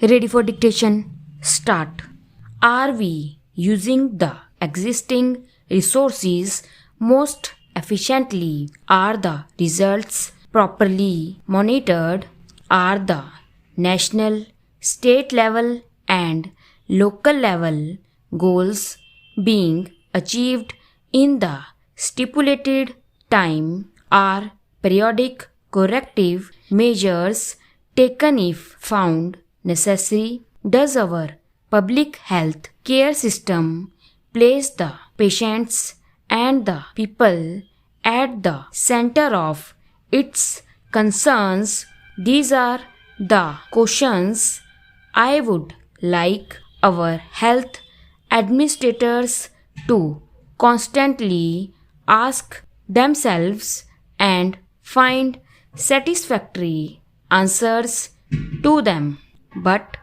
Ready for dictation? Start. Are we using the existing resources most efficiently? Are the results properly monitored? Are the national, state level and local level goals being achieved in the stipulated time? Are periodic corrective measures taken if found necessary? Does our public health care system place the patients and the people at the center of its concerns? These are the questions I would like our health administrators to constantly ask themselves and find satisfactory answers to them. But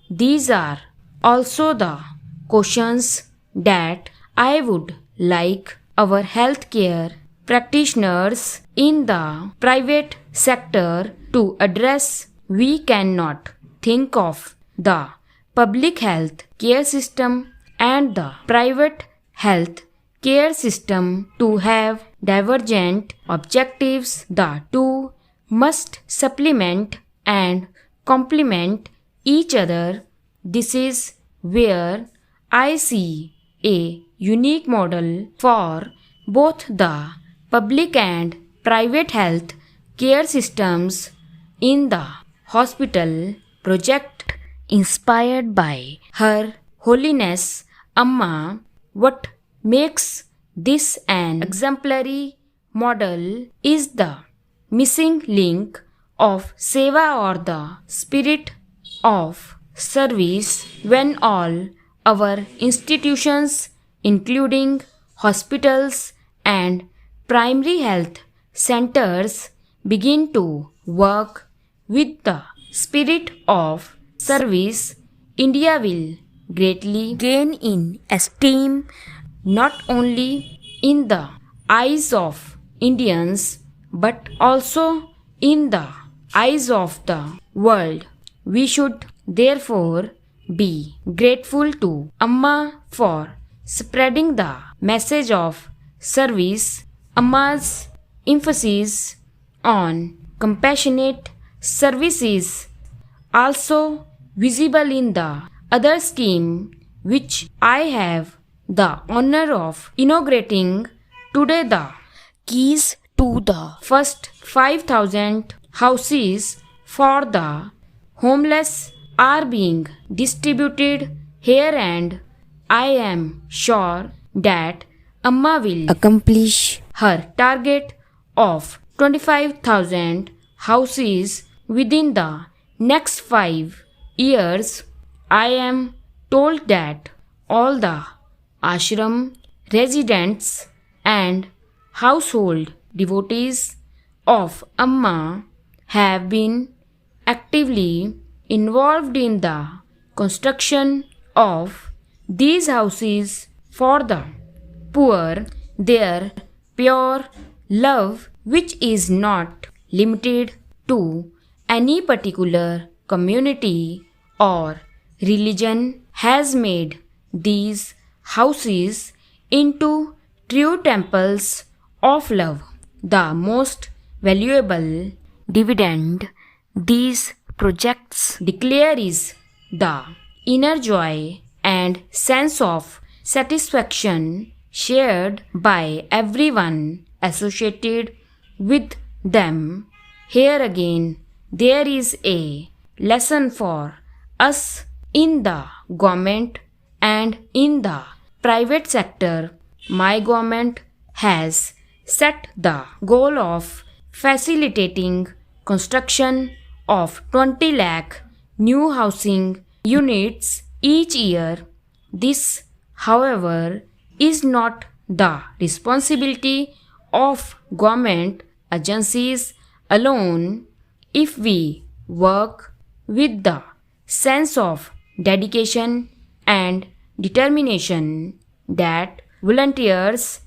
these are also the questions that I would like our healthcare practitioners in the private sector to address. We cannot think of the public health care system and the private health care system to have divergent objectives. The two must supplement and complement each other. This is where I see a unique model for both the public and private health care systems in the hospital project inspired by Her Holiness Amma. What makes this an exemplary model is the missing link of seva, or the spirit of service. When all our institutions, including hospitals and primary health centers, begin to work with the spirit of service, India will greatly gain in esteem, not only in the eyes of Indians but also in the eyes of the world. We should therefore be grateful to Amma for spreading the message of service. Amma's emphasis on compassionate service is also visible in the other scheme which I have the honor of inaugurating today. The keys to the first 5,000 houses for the homeless are being distributed here, and I am sure that Amma will accomplish her target of 25,000 houses within the next 5 years. I am told that all the ashram residents and household devotees of Amma have been actively involved in the construction of these houses for the poor. Their pure love, which is not limited to any particular community or religion, has made these houses into true temples of love. The most valuable dividend these projects declare is the inner joy and sense of satisfaction shared by everyone associated with them. Here again, there is a lesson for us in the government and in the private sector. My government has set the goal of facilitating construction of 20 lakh new housing units each year. This, however, is not the responsibility of government agencies alone. If we work with the sense of dedication and determination that volunteers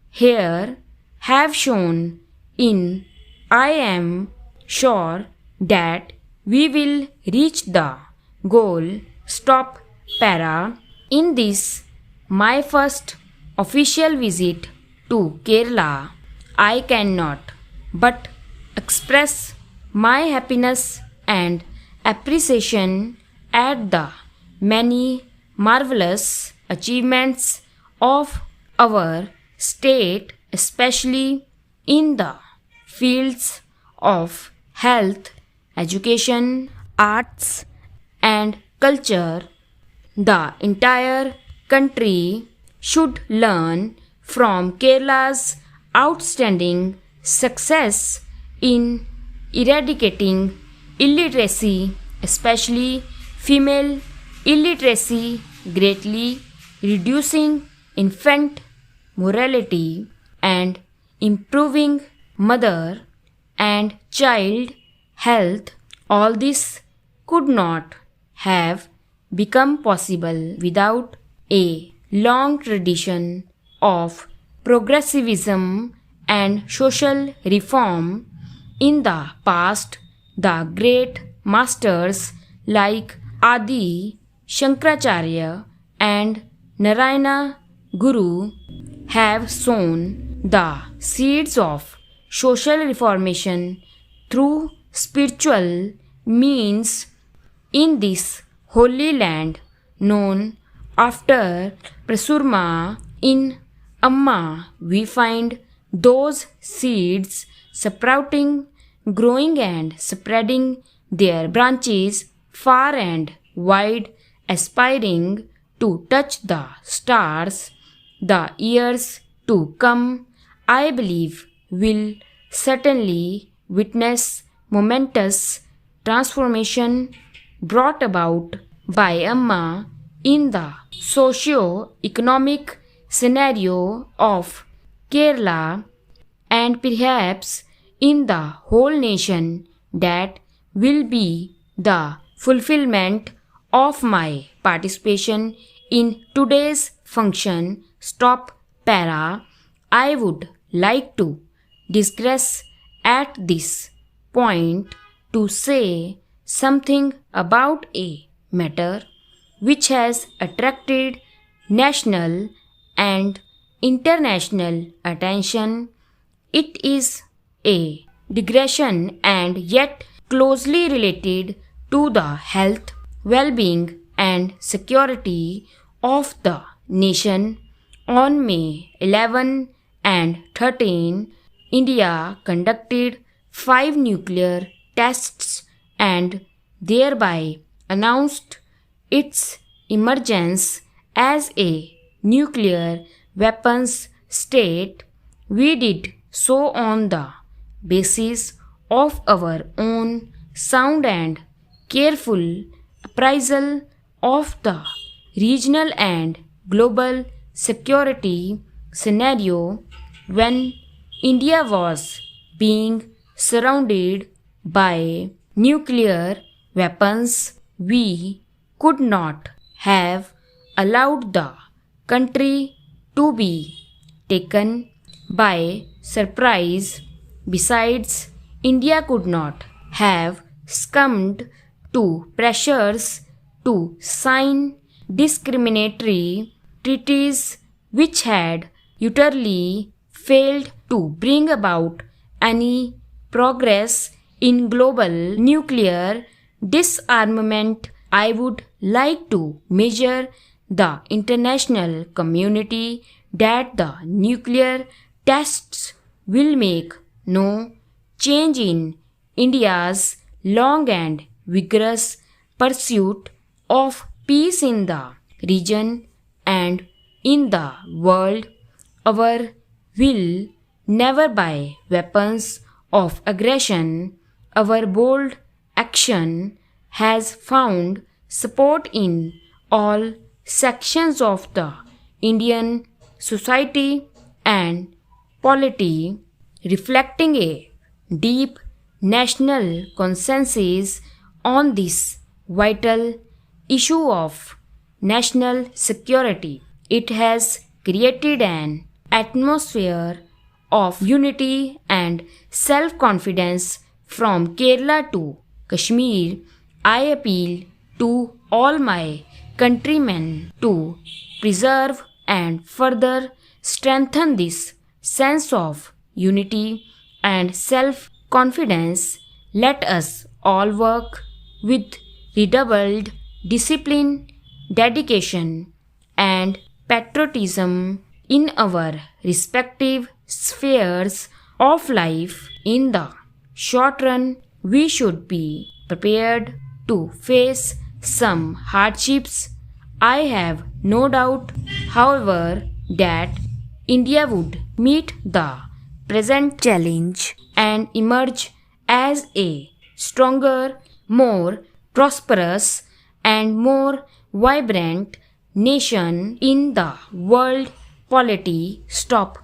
here have shown in, I am sure that we will reach the goal. Stop para. In this, my first official visit to Kerala, I cannot but express my happiness and appreciation at the many marvelous achievements of our state, especially in the fields of health, education, arts, and culture. The entire country should learn from Kerala's outstanding success in eradicating illiteracy, especially female illiteracy, greatly reducing infant mortality and improving mother and child health. All this could not have become possible without a long tradition of progressivism and social reform. In the past, the great masters like Adi Shankaracharya and Narayana Guru have sown the seeds of social reformation through spiritual means in this holy land known after Prasurma. In Amma, we find those seeds sprouting, growing, and spreading their branches far and wide, aspiring to touch the stars. The years to come, I believe, will certainly witness momentous transformation brought about by Amma in the socio-economic scenario of Kerala and perhaps in the whole nation. That will be the fulfillment of my participation in today's function. Stop para. I would like to digress at this point to say something about a matter which has attracted national and international attention. It is a digression and yet closely related to the health, well-being, and security of the nation. On May 11 and 13, India conducted 5 nuclear tests and thereby announced its emergence as a nuclear weapons state. We did so on the basis of our own sound and careful appraisal of the regional and global security scenario. When India was being surrounded by nuclear weapons, we could not have allowed the country to be taken by surprise. Besides, India could not have succumbed to pressures to sign discriminatory treaties which had utterly failed to bring about any progress in global nuclear disarmament. I would like to measure the international community that the nuclear tests will make no change in India's long and vigorous pursuit of peace in the region and in the world. Our will never by weapons of aggression. Our bold action has found support in all sections of the Indian society and polity, reflecting a deep national consensus on this vital issue of national security. It has created an atmosphere of unity and self-confidence. From Kerala to Kashmir, I appeal to all my countrymen to preserve and further strengthen this sense of unity and self confidence. Let us all work with redoubled discipline, dedication, and patriotism in our respective spheres of life. In the short run, we should be prepared to face some hardships. I have no doubt, however, that India would meet the present challenge and emerge as a stronger, more prosperous, and more vibrant nation in the world. Polity stop.